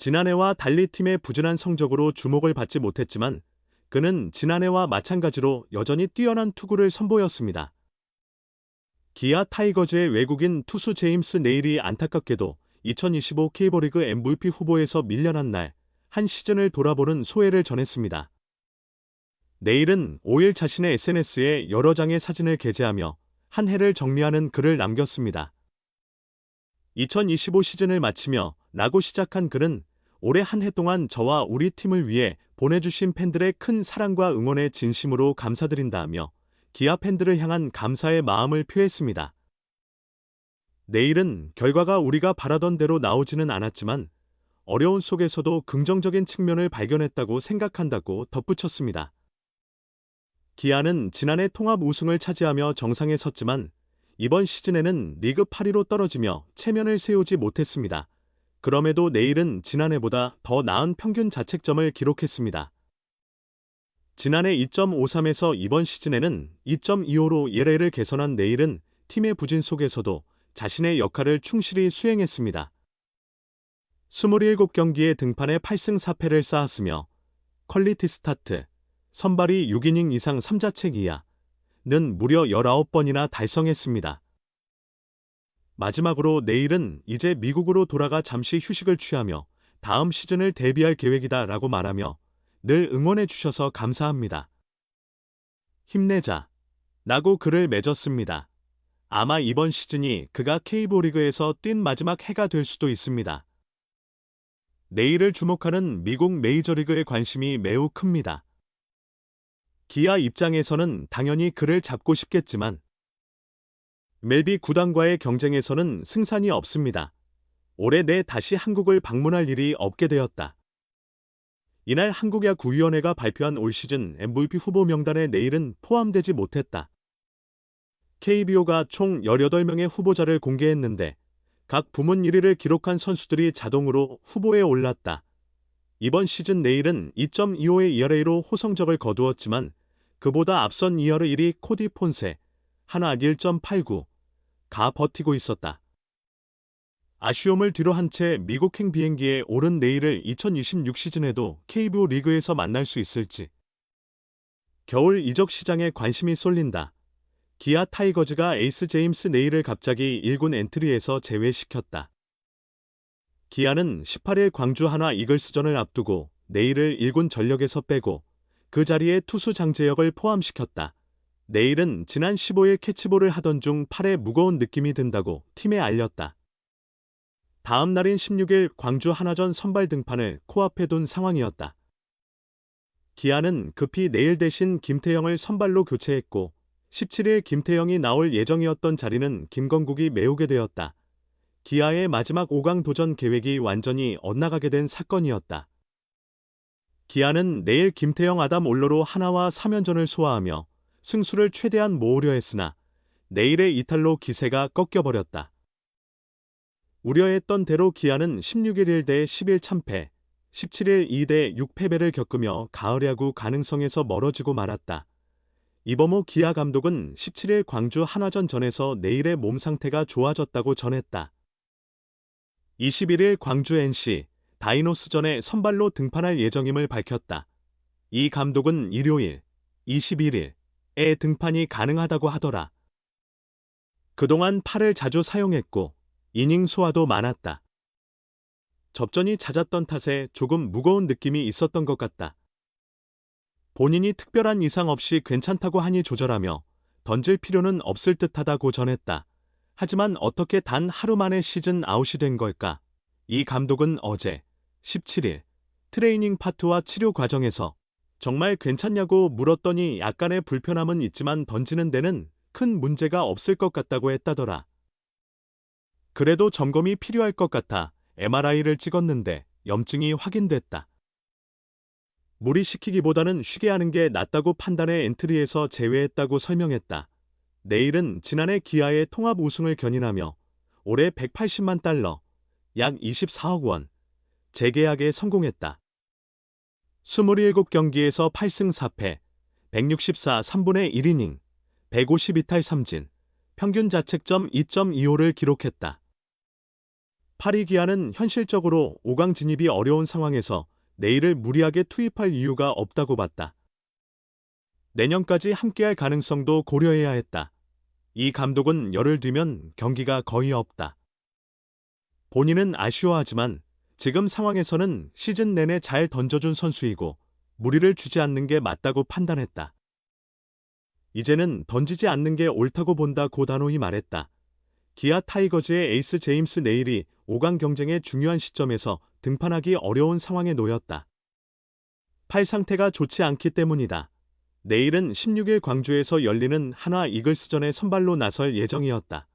지난해와 달리 팀의 부진한 성적으로 주목을 받지 못했지만 그는 지난해와 마찬가지로 여전히 뛰어난 투구를 선보였습니다. 기아 타이거즈의 외국인 투수 제임스 네일이 안타깝게도 2025 K리그 MVP 후보에서 밀려난 날 한 시즌을 돌아보는 소회를 전했습니다. 네일은 5일 자신의 SNS에 여러 장의 사진을 게재하며 한 해를 정리하는 글을 남겼습니다. 2025 시즌을 마치며 라고 시작한 글은 올해 한 해 동안 저와 우리 팀을 위해 보내주신 팬들의 큰 사랑과 응원에 진심으로 감사드린다며 기아 팬들을 향한 감사의 마음을 표했습니다. 네일은 결과가 우리가 바라던 대로 나오지는 않았지만 어려운 속에서도 긍정적인 측면을 발견했다고 생각한다고 덧붙였습니다. 기아는 지난해 통합 우승을 차지하며 정상에 섰지만 이번 시즌에는 리그 8위로 떨어지며 체면을 세우지 못했습니다. 그럼에도 네일은 지난해보다 더 나은 평균 자책점을 기록했습니다. 지난해 2.53에서 이번 시즌에는 2.25로 ERA를 개선한 네일은 팀의 부진 속에서도 자신의 역할을 충실히 수행했습니다. 27경기에 등판해 8승 4패를 쌓았으며 퀄리티 스타트, 선발이 6이닝 이상 3자책 이하는 무려 19번이나 달성했습니다. 마지막으로 네일은 이제 미국으로 돌아가 잠시 휴식을 취하며 다음 시즌을 대비할 계획이다 라고 말하며 늘 응원해 주셔서 감사합니다. 힘내자 라고 글을 맺었습니다. 아마 이번 시즌이 그가 K리그에서 뛴 마지막 해가 될 수도 있습니다. 네일을 주목하는 미국 메이저리그의 관심이 매우 큽니다. 기아 입장에서는 당연히 그를 잡고 싶겠지만 MLB 구단과의 경쟁에서는 승산이 없습니다. 올해 내 다시 한국을 방문할 일이 없게 되었다. 이날 한국야구위원회가 발표한 올 시즌 MVP 후보 명단에 네일은 포함되지 못했다. KBO가 총 18명의 후보자를 공개했는데 각 부문 1위를 기록한 선수들이 자동으로 후보에 올랐다. 이번 시즌 네일은 2.25의 ERA로 호성적을 거두었지만 그보다 앞선 이어르 1위 코디 폰세, 한화 1.89가 버티고 있었다. 아쉬움을 뒤로 한 채 미국행 비행기에 오른 네일을 2026 시즌에도 KBO 리그에서 만날 수 있을지. 겨울 이적 시장에 관심이 쏠린다. 기아 타이거즈가 에이스 제임스 네일을 갑자기 1군 엔트리에서 제외시켰다. 기아는 18일 광주 한화 이글스전을 앞두고 네일을 1군 전력에서 빼고 그 자리에 투수 장재혁을 포함시켰다. 네일은 지난 15일 캐치볼을 하던 중 팔에 무거운 느낌이 든다고 팀에 알렸다. 다음 날인 16일 광주 한화전 선발 등판을 코앞에 둔 상황이었다. 기아는 급히 네일 대신 김태형을 선발로 교체했고 17일 김태형이 나올 예정이었던 자리는 김건국이 메우게 되었다. 기아의 마지막 5강 도전 계획이 완전히 엇나가게 된 사건이었다. 기아는 내일 김태형 아담 올로로 한화와 3연전을 소화하며 승수를 최대한 모으려 했으나 내일의 이탈로 기세가 꺾여버렸다. 우려했던 대로 기아는 16일 1대 11 참패, 17일 2대 6패배를 겪으며 가을 야구 가능성에서 멀어지고 말았다. 이범호 기아 감독은 17일 광주 한화전 전에서 내일의 몸 상태가 좋아졌다고 전했다. 21일 광주 NC 다이노스전에 선발로 등판할 예정임을 밝혔다. 이 감독은 일요일 21일에 등판이 가능하다고 하더라. 그동안 팔을 자주 사용했고 이닝 소화도 많았다. 접전이 잦았던 탓에 조금 무거운 느낌이 있었던 것 같다. 본인이 특별한 이상 없이 괜찮다고 하니 조절하며 던질 필요는 없을 듯하다고 전했다. 하지만 어떻게 단 하루 만에 시즌 아웃이 된 걸까? 이 감독은 어제 17일 트레이닝 파트와 치료 과정에서 정말 괜찮냐고 물었더니 약간의 불편함은 있지만 던지는 데는 큰 문제가 없을 것 같다고 했다더라. 그래도 점검이 필요할 것 같아 MRI를 찍었는데 염증이 확인됐다. 무리시키기보다는 쉬게 하는 게 낫다고 판단해 엔트리에서 제외했다고 설명했다. 네일은 지난해 기아의 통합 우승을 견인하며 올해 180만 달러, 약 24억 원, 재계약에 성공했다. 27경기에서 8승 4패, 164 3분의 1이닝, 152탈 3진, 평균 자책점 2.25를 기록했다. 파리 기아는 현실적으로 5강 진입이 어려운 상황에서 내일을 무리하게 투입할 이유가 없다고 봤다. 내년까지 함께할 가능성도 고려해야 했다. 이 감독은 열을 뒤면 경기가 거의 없다. 본인은 아쉬워하지만 지금 상황에서는 시즌 내내 잘 던져준 선수이고 무리를 주지 않는 게 맞다고 판단했다. 이제는 던지지 않는 게 옳다고 본다고 단호히 말했다. 기아 타이거즈의 에이스 제임스 네일이 5강 경쟁의 중요한 시점에서 등판하기 어려운 상황에 놓였다. 팔 상태가 좋지 않기 때문이다. 내일은 16일 광주에서 열리는 한화 이글스전에 선발로 나설 예정이었다.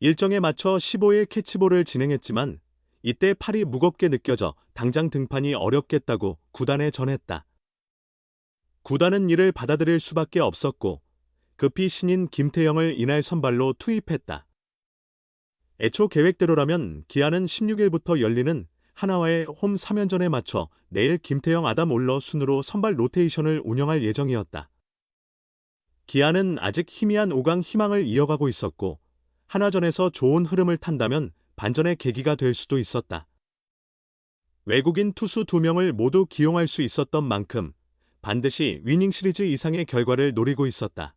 일정에 맞춰 15일 캐치볼을 진행했지만 이때 팔이 무겁게 느껴져 당장 등판이 어렵겠다고 구단에 전했다. 구단은 이를 받아들일 수밖에 없었고 급히 신인 김태형을 이날 선발로 투입했다. 애초 계획대로라면 기아는 16일부터 열리는 하나와의 홈 3연전에 맞춰 내일 김태형 아담 올러 순으로 선발 로테이션을 운영할 예정이었다. 기아는 아직 희미한 5강 희망을 이어가고 있었고 한화전에서 좋은 흐름을 탄다면 반전의 계기가 될 수도 있었다. 외국인 투수 2명을 모두 기용할 수 있었던 만큼 반드시 위닝 시리즈 이상의 결과를 노리고 있었다.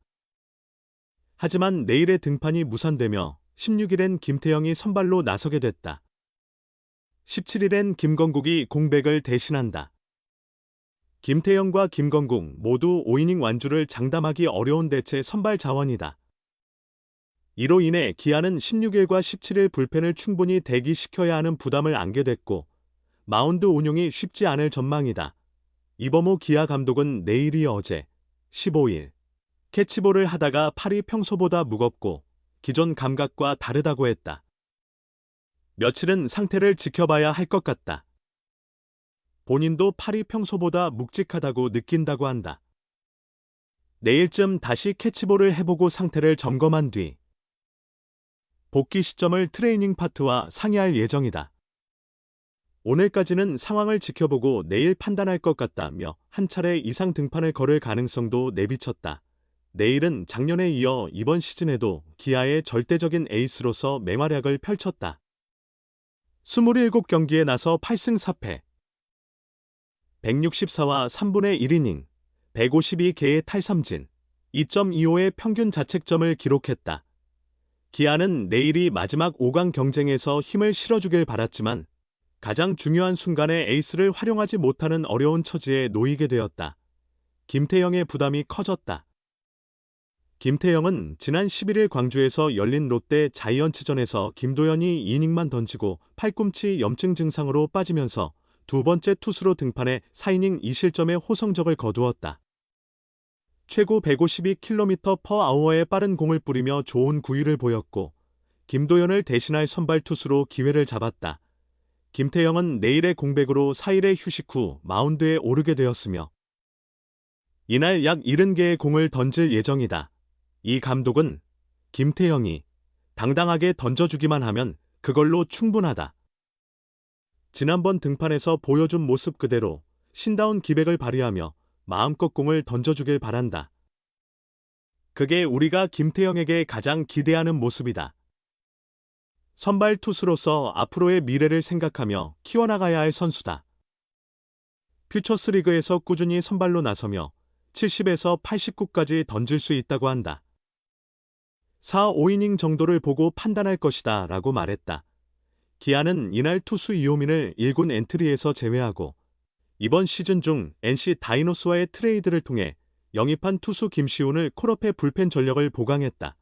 하지만 내일의 등판이 무산되며 16일엔 김태형이 선발로 나서게 됐다. 17일엔 김건국이 공백을 대신한다. 김태형과 김건국 모두 5이닝 완주를 장담하기 어려운 대체 선발 자원이다. 이로 인해 기아는 16일과 17일 불펜을 충분히 대기시켜야 하는 부담을 안게 됐고 마운드 운용이 쉽지 않을 전망이다. 이범호 기아 감독은 내일이 어제 15일 캐치볼을 하다가 팔이 평소보다 무겁고 기존 감각과 다르다고 했다. 며칠은 상태를 지켜봐야 할 것 같다. 본인도 팔이 평소보다 묵직하다고 느낀다고 한다. 내일쯤 다시 캐치볼을 해보고 상태를 점검한 뒤 복귀 시점을 트레이닝 파트와 상의할 예정이다. 오늘까지는 상황을 지켜보고 내일 판단할 것 같다며 한 차례 이상 등판을 걸을 가능성도 내비쳤다. 내일은 작년에 이어 이번 시즌에도 기아의 절대적인 에이스로서 맹활약을 펼쳤다. 27경기에 나서 8승 4패, 164와 3분의 1이닝, 152개의 탈삼진, 2.25의 평균 자책점을 기록했다. 기아는 내일이 마지막 5강 경쟁에서 힘을 실어주길 바랐지만 가장 중요한 순간에 에이스를 활용하지 못하는 어려운 처지에 놓이게 되었다. 김태형의 부담이 커졌다. 김태형은 지난 11일 광주에서 열린 롯데 자이언츠전에서 김도현이 이닝만 던지고 팔꿈치 염증 증상으로 빠지면서 두 번째 투수로 등판해 4이닝 2실점의 호성적을 거두었다. 최고 152km/h의 빠른 공을 뿌리며 좋은 구위를 보였고 김도현을 대신할 선발 투수로 기회를 잡았다. 김태형은 내일의 공백으로 4일의 휴식 후 마운드에 오르게 되었으며 이날 약 70개의 공을 던질 예정이다. 이 감독은 김태형이 당당하게 던져주기만 하면 그걸로 충분하다. 지난번 등판에서 보여준 모습 그대로 신다운 기백을 발휘하며 마음껏 공을 던져주길 바란다. 그게 우리가 김태형에게 가장 기대하는 모습이다. 선발 투수로서 앞으로의 미래를 생각하며 키워나가야 할 선수다. 퓨처스리그에서 꾸준히 선발로 나서며 70에서 89까지 던질 수 있다고 한다. 4, 5이닝 정도를 보고 판단할 것이다 라고 말했다. 기아는 이날 투수 이호민을 1군 엔트리에서 제외하고 이번 시즌 중 NC 다이노스와의 트레이드를 통해 영입한 투수 김시훈을 콜업해 불펜 전력을 보강했다.